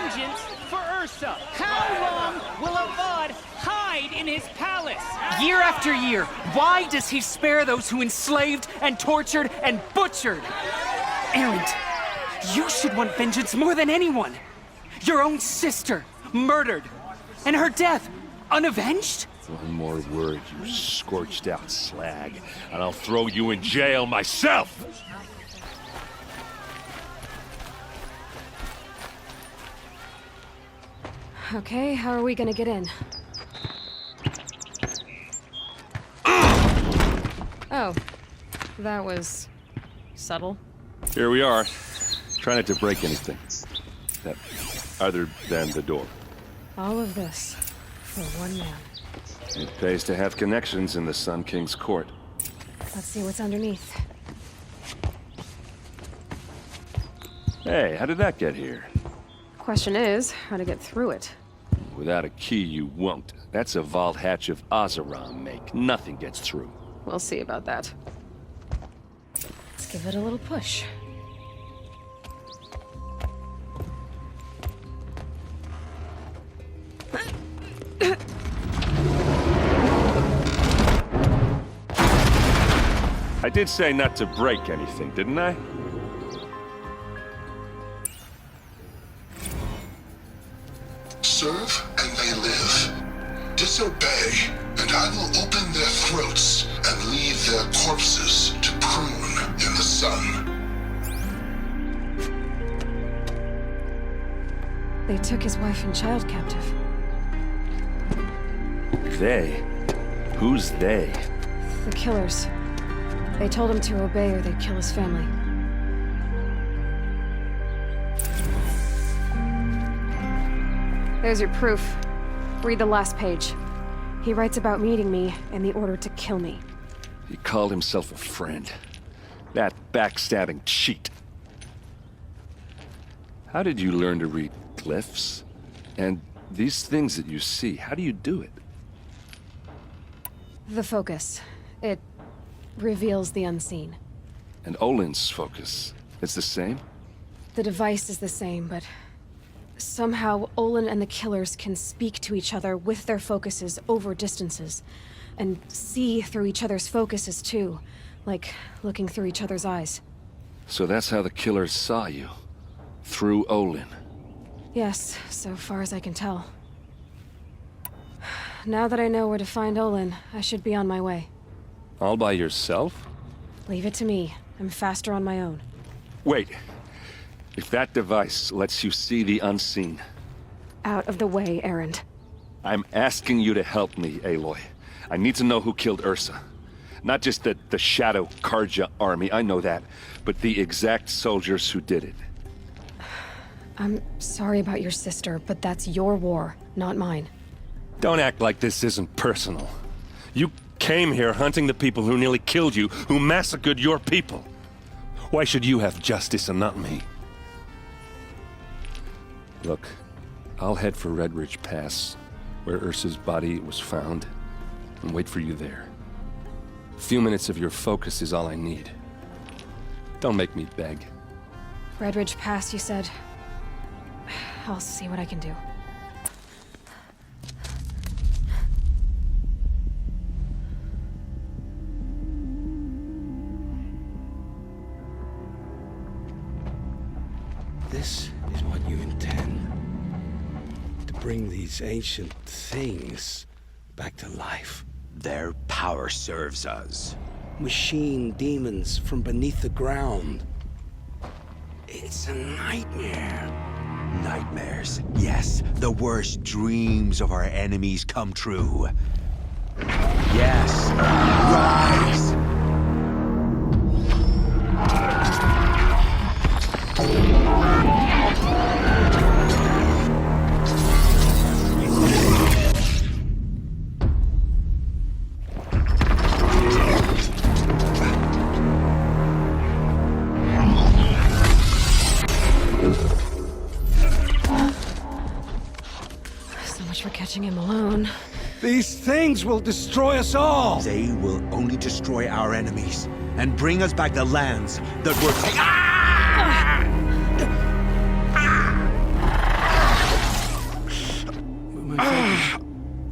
vengeance for Ursa. How long will Avad hide in his palace? Year after year, why does he spare those who enslaved and tortured and butchered? Erend, you should want vengeance more than anyone. Your own sister, murdered, and her death, unavenged? One more word, you scorched-out slag, and I'll throw you in jail myself! Okay, how are we gonna get in? Oh, that was subtle. Here we are. Try not to break anything. That, other than the door. All of this for one man. It pays to have connections in the Sun King's court. Let's see what's underneath. Hey, how did that get here? Question is, how to get through it. Without a key, you won't. That's a vault hatch of Azeram make. Nothing gets through. We'll see about that. Let's give it a little push. I did say not to break anything, didn't I? Serve and they live. Disobey, and I will open their throats and leave their corpses to prune in the sun. They took his wife and child captive. They? Who's they? The killers. They told him to obey or they'd kill his family. There's your proof. Read the last page. He writes about meeting me and the order to kill me. He called himself a friend. That backstabbing cheat. How did you learn to read glyphs? And these things that you see, how do you do it? The focus. It reveals the unseen. And Olin's focus, it's the same? The device is the same, but somehow Olin and the killers can speak to each other with their focuses over distances, and see through each other's focuses too, like looking through each other's eyes. So that's how the killers saw you? Through Olin? Yes, so far as I can tell. Now that I know where to find Olin, I should be on my way. All by yourself? Leave it to me. I'm faster on my own. Wait. If that device lets you see the unseen... Out of the way, Erend. I'm asking you to help me, Aloy. I need to know who killed Ursa. Not just the Shadow Karja army, I know that, but the exact soldiers who did it. I'm sorry about your sister, but that's your war, not mine. Don't act like this isn't personal. You came here hunting the people who nearly killed you, who massacred your people. Why should you have justice and not me? Look, I'll head for Red Ridge Pass, where Ursa's body was found, and wait for you there. A few minutes of your focus is all I need. Don't make me beg. Red Ridge Pass, you said? I'll see what I can do. This is what you intend. To bring these ancient things back to life. Their power serves us. Machine demons from beneath the ground. It's a nightmare. Nightmares. Yes, the worst dreams of our enemies come true. Yes, rise! So much for catching him alone. These things will destroy us all! They will only destroy our enemies and bring us back the lands that were taken.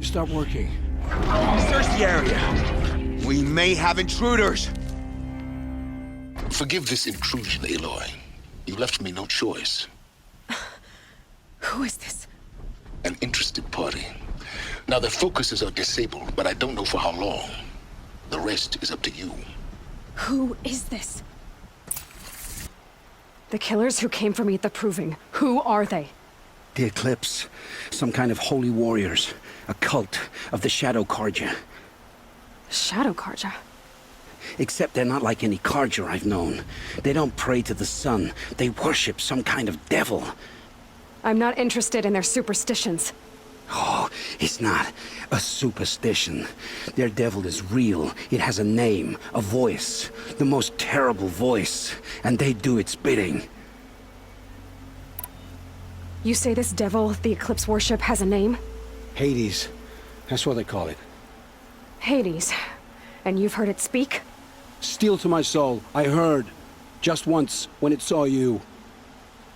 Start working. Search the area. We may have intruders. Forgive this intrusion, Aloy. You left me no choice. Who is this? An interested party. Now, their focuses are disabled, but I don't know for how long. The rest is up to you. Who is this? The killers who came for me at the Proving. Who are they? The Eclipse. Some kind of holy warriors. A cult of the Shadow Carja. Shadow Carja? Except they're not like any Carja I've known. They don't pray to the sun. They worship some kind of devil. I'm not interested in their superstitions. Oh, it's not a superstition. Their devil is real. It has a name, a voice. The most terrible voice. And they do its bidding. You say this devil the Eclipse worship has a name? Hades. That's what they call it. Hades. And you've heard it speak? Steel to my soul. I heard. Just once, when it saw you.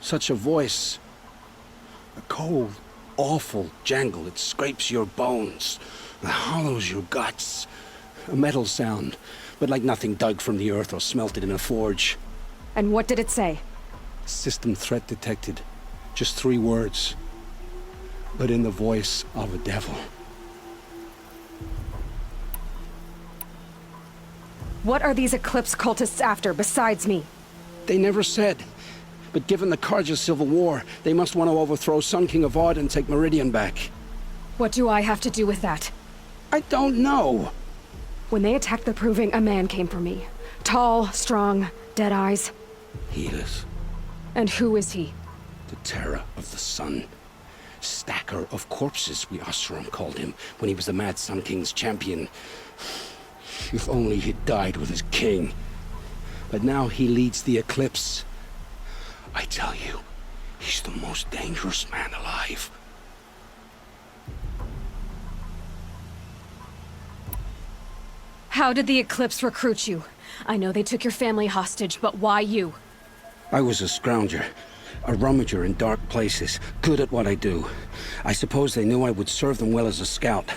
Such a voice. A cold, awful jangle. It scrapes your bones. It hollows your guts. A metal sound, but like nothing dug from the earth or smelted in a forge. And what did it say? System threat detected. Just 3 words. But in the voice of a devil. What are these Eclipse cultists after, besides me? They never said. But given the Carja civil war, they must want to overthrow Sun King Avad and take Meridian back. What do I have to do with that? I don't know. When they attacked the Proving, a man came for me. Tall, strong, dead eyes. Helis, And who is he? the terror of the sun. Stacker of corpses, we Oseram called him, when he was the Mad Sun King's champion. If only he'd died with his king. But now he leads the Eclipse. I tell you, he's the most dangerous man alive. How did the Eclipse recruit you? I know they took your family hostage, but why you? I was a scrounger, a rummager in dark places, good at what I do. I suppose they knew I would serve them well as a scout.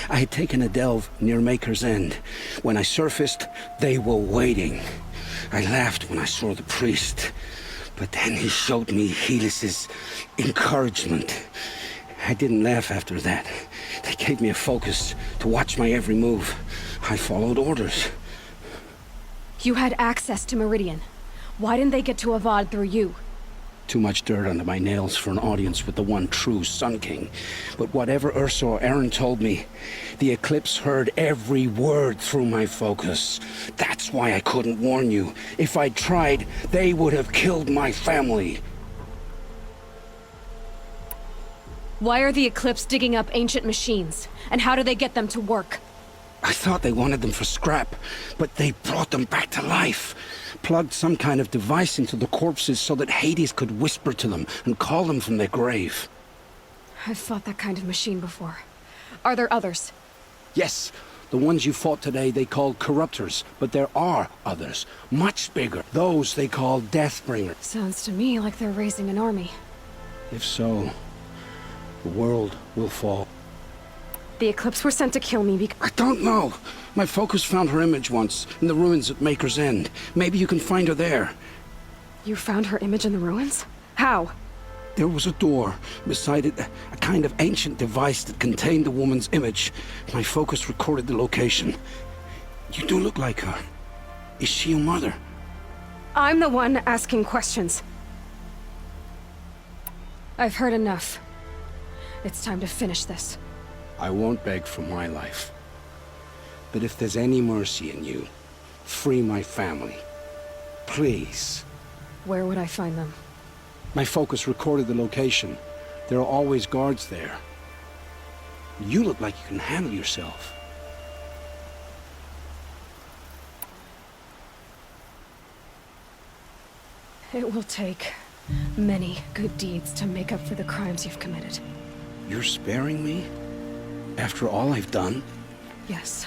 I had taken a delve near Maker's End. When I surfaced, they were waiting. I laughed when I saw the priest, but then he showed me Helis's encouragement. I didn't laugh after that. They gave me a focus to watch my every move. I followed orders. You had access to Meridian. Why didn't they get to Avad through you? Too much dirt under my nails for an audience with the one true Sun King. But whatever Ursa or Aaron told me, the Eclipse heard every word through my focus. That's why I couldn't warn you. If I'd tried, they would have killed my family. Why are the Eclipse digging up ancient machines? And how do they get them to work? I thought they wanted them for scrap, but they brought them back to life. Plugged some kind of device into the corpses so that Hades could whisper to them and call them from their grave. I've fought that kind of machine before. Are there others? Yes, the ones you fought today they called Corruptors, but there are others, much bigger. Those they call Deathbringers. Sounds to me like they're raising an army. If so, the world will fall. The Eclipse were sent to kill me because... I don't know. My focus found her image once, in the ruins at Maker's End. Maybe you can find her there. You found her image in the ruins? How? There was a door. Beside it, a kind of ancient device that contained the woman's image. My focus recorded the location. You do look like her. Is she your mother? I'm the one asking questions. I've heard enough. It's time to finish this. I won't beg for my life. But if there's any mercy in you, free my family. Please. Where would I find them? My focus recorded the location. There are always guards there. You look like you can handle yourself. It will take many good deeds to make up for the crimes you've committed. You're sparing me? After all I've done? Yes.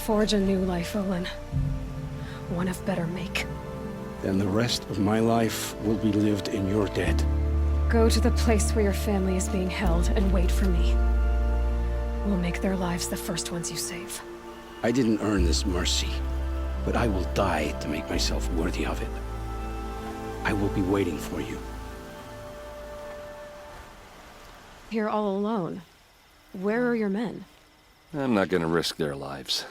Forge a new life, Olin. One of better make. Then the rest of my life will be lived in your debt. Go to the place where your family is being held and wait for me. We'll make their lives the first ones you save. I didn't earn this mercy, but I will die to make myself worthy of it. I will be waiting for you. You're all alone. Where are your men? I'm not gonna risk their lives.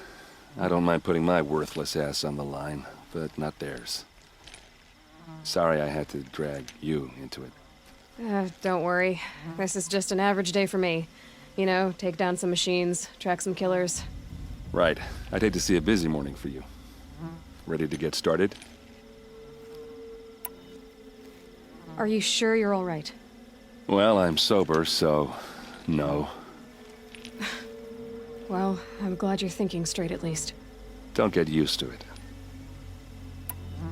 I don't mind putting my worthless ass on the line, but not theirs. Sorry I had to drag you into it. Don't worry. This is just an average day for me. You know, take down some machines, track some killers. Right. I'd hate to see a busy morning for you. Ready to get started? Are you sure you're all right? Well, I'm sober, so... no. Well, I'm glad you're thinking straight at least. Don't get used to it.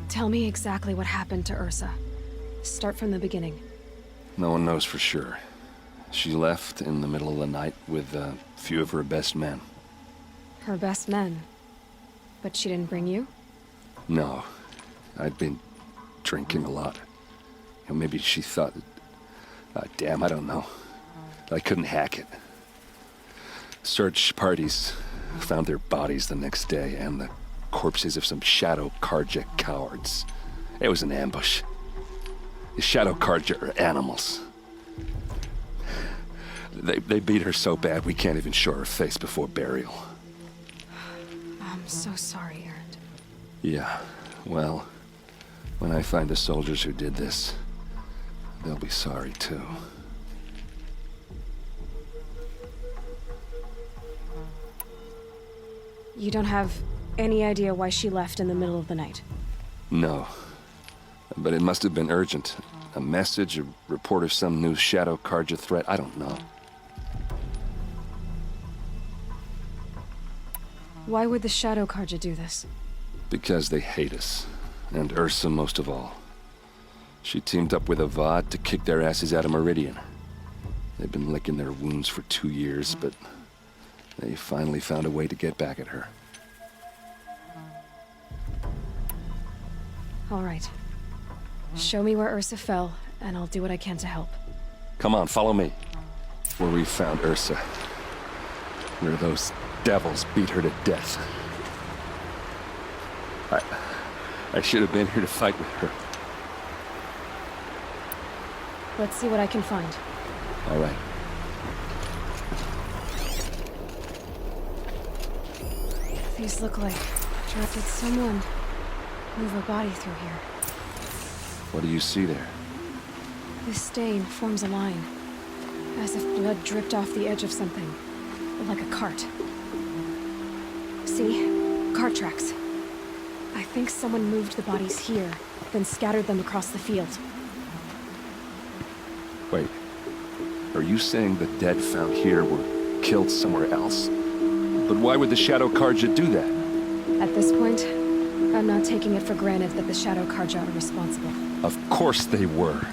Tell me exactly what happened to Ursa. Start from the beginning. No one knows for sure. She left in the middle of the night with a few of her best men. Her best men? But she didn't bring you? No. I'd been drinking a lot. Maybe she thought... damn, I don't know. I couldn't hack it. Search parties found their bodies the next day and the corpses of some Shadow Karja cowards. It was an ambush. The Shadow Karja are animals. They beat her so bad we can't even show her face before burial. I'm so sorry, Erend. Yeah, well, when I find the soldiers who did this, they'll be sorry too. You don't have any idea why she left in the middle of the night? No. But it must have been urgent. A message, a report of some new Shadow Karja threat, I don't know. Why would the Shadow Karja do this? Because they hate us. And Ursa most of all. She teamed up with Avad to kick their asses out of Meridian. They've been licking their wounds for 2 years, but they finally found a way to get back at her. All right. Show me where Ursa fell, and I'll do what I can to help. Come on, follow me. Where we found Ursa. Where those devils beat her to death. I should have been here to fight with her. Let's see what I can find. All right. These look like... Did someone move a body through here? What do you see there? This stain forms a line. As if blood dripped off the edge of something. Like a cart. See? Cart tracks. I think someone moved the bodies here, then scattered them across the field. Wait. Are you saying the dead found here were killed somewhere else? But why would the Shadow Karja do that? At this point, I'm not taking it for granted that the Shadow Karja are responsible. Of course they were.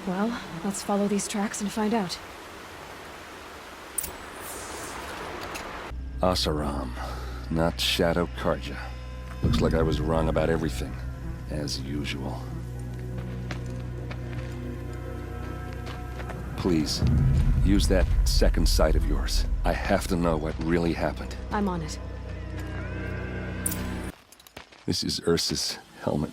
Well, let's follow these tracks and find out. Asaram, not Shadow Karja. Looks like I was wrong about everything, as usual. Please, use that second sight of yours. I have to know what really happened. I'm on it. This is Ursa's helmet.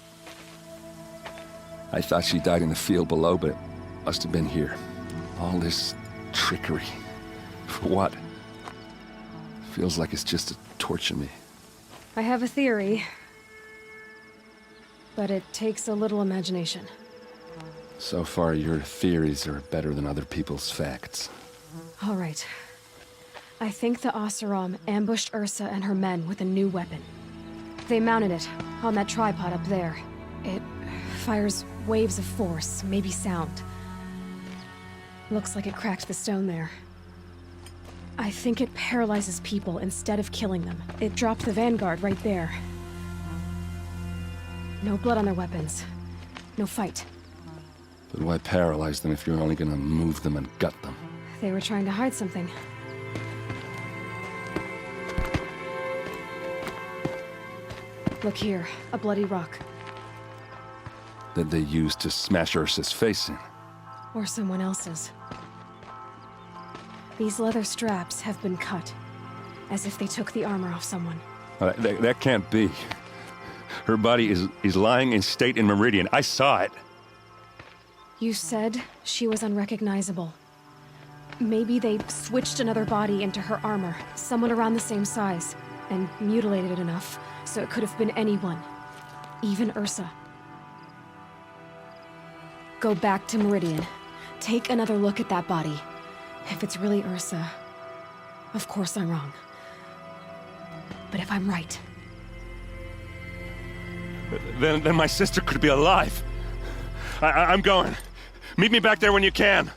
I thought she died in the field below, but it must have been here. All this trickery. For what? Feels like it's just to torture me. I have a theory. But it takes a little imagination. So far, your theories are better than other people's facts. All right. I think the Oseram ambushed Ursa and her men with a new weapon. They mounted it on that tripod up there. It fires waves of force, maybe sound. Looks like it cracked the stone there. I think it paralyzes people instead of killing them. It dropped the vanguard right there. No blood on their weapons. No fight. But why paralyze them if you're only gonna move them and gut them? They were trying to hide something. Look here, a bloody rock. That they used to smash Ursa's face in. Or someone else's. These leather straps have been cut, as if they took the armor off someone. That can't be. Her body is lying in state in Meridian. I saw it. You said she was unrecognizable. Maybe they switched another body into her armor, someone around the same size, and mutilated it enough so it could have been anyone, even Ursa. Go back to Meridian. Take another look at that body. If it's really Ursa, of course I'm wrong. But if I'm right... Then my sister could be alive. I'm going. Meet me back there when you can.